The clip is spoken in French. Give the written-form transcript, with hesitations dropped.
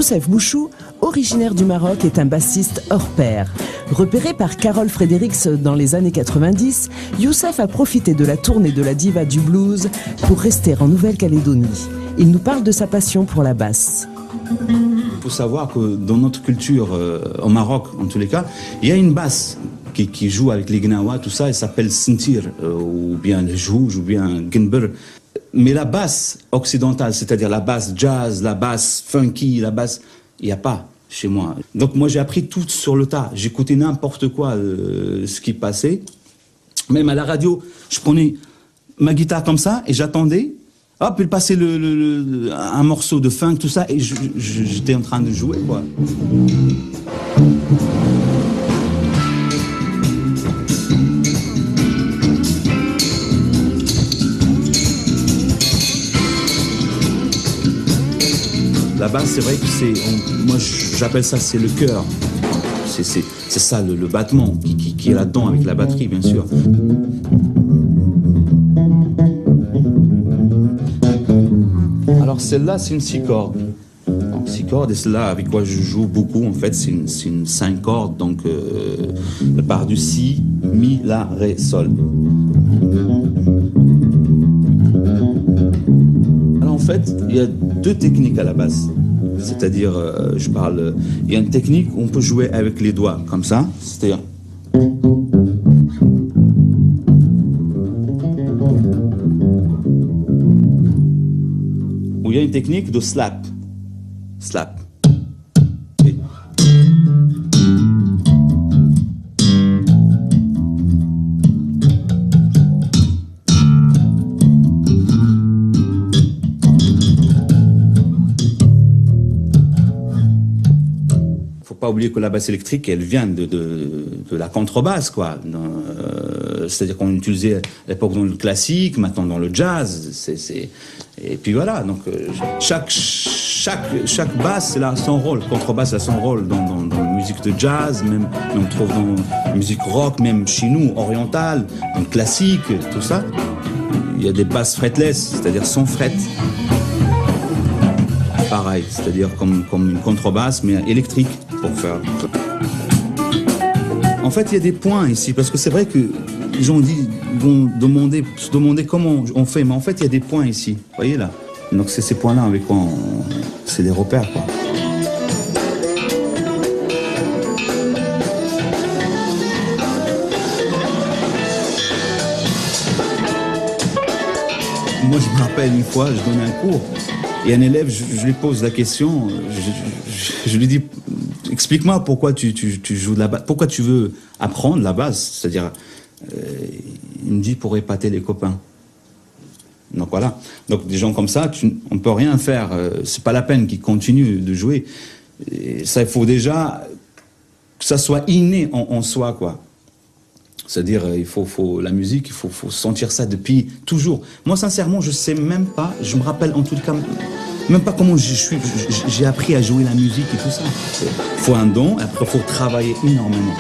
Youssef Bouchou, originaire du Maroc, est un bassiste hors pair. Repéré par Carol Fredericks dans les années 90, Youssef a profité de la tournée de la diva du blues pour rester en Nouvelle-Calédonie. Il nous parle de sa passion pour la basse. Il faut savoir que dans notre culture, au Maroc en tous les cas, il y a une basse qui joue avec les gnawa, tout ça, elle s'appelle sentir, ou bien le jouj, ou bien ginber. Mais la basse occidentale, c'est-à-dire la basse jazz, la basse funky, la basse, il n'y a pas chez moi. Donc moi j'ai appris tout sur le tas. J'écoutais n'importe quoi, ce qui passait. Même à la radio, je prenais ma guitare comme ça et j'attendais. Hop, il passait un morceau de funk, tout ça, et j'étais en train de jouer, quoi. La basse, c'est vrai que moi j'appelle ça, c'est le cœur. C'est ça, le battement qui est là-dedans avec la batterie, bien sûr. Alors celle-là, c'est une 6 cordes. Donc 6 cordes, et celle-là avec quoi je joue beaucoup, en fait, c'est une 5 cordes. Donc elle part du si, mi, la, ré, sol. Alors en fait, il y a 2 techniques à la basse. C'est-à-dire, il y a une technique où on peut jouer avec les doigts, comme ça, c'est-à-dire... Ou il y a une technique de slap. Slap. Et... Pas oublier que la basse électrique, elle vient de la contrebasse, quoi. C'est-à-dire qu'on utilisait à l'époque dans le classique, maintenant dans le jazz. Et puis voilà. Donc chaque basse, elle a son rôle. Contrebasse a son rôle dans la musique de jazz, même on trouve dans la musique rock, même chez nous, orientale, dans le classique, tout ça. Il y a des basses fretless, c'est-à-dire sans fret. Pareil, c'est-à-dire comme une contrebasse, mais électrique, pour faire... En fait, il y a des points ici, parce que c'est vrai que les gens vont se demander comment on fait, mais en fait, il y a des points ici, vous voyez là. Donc c'est ces points-là avec quoi c'est des repères, quoi. Moi, je me rappelle une fois, je donnais un cours, et un élève, je lui pose la question, je lui dis, explique-moi pourquoi tu joues de la basse, pourquoi tu veux apprendre la basse, c'est-à-dire, il me dit pour épater les copains. Donc voilà, donc des gens comme ça, on ne peut rien faire, c'est pas la peine qu'ils continuent de jouer. Et ça, il faut déjà que ça soit inné en soi, quoi. C'est-à-dire, la musique, il faut sentir ça depuis toujours. Moi, sincèrement, je sais même pas, je me rappelle en tout cas, même pas comment j'ai appris à jouer la musique et tout ça. Il faut un don, après il faut travailler énormément.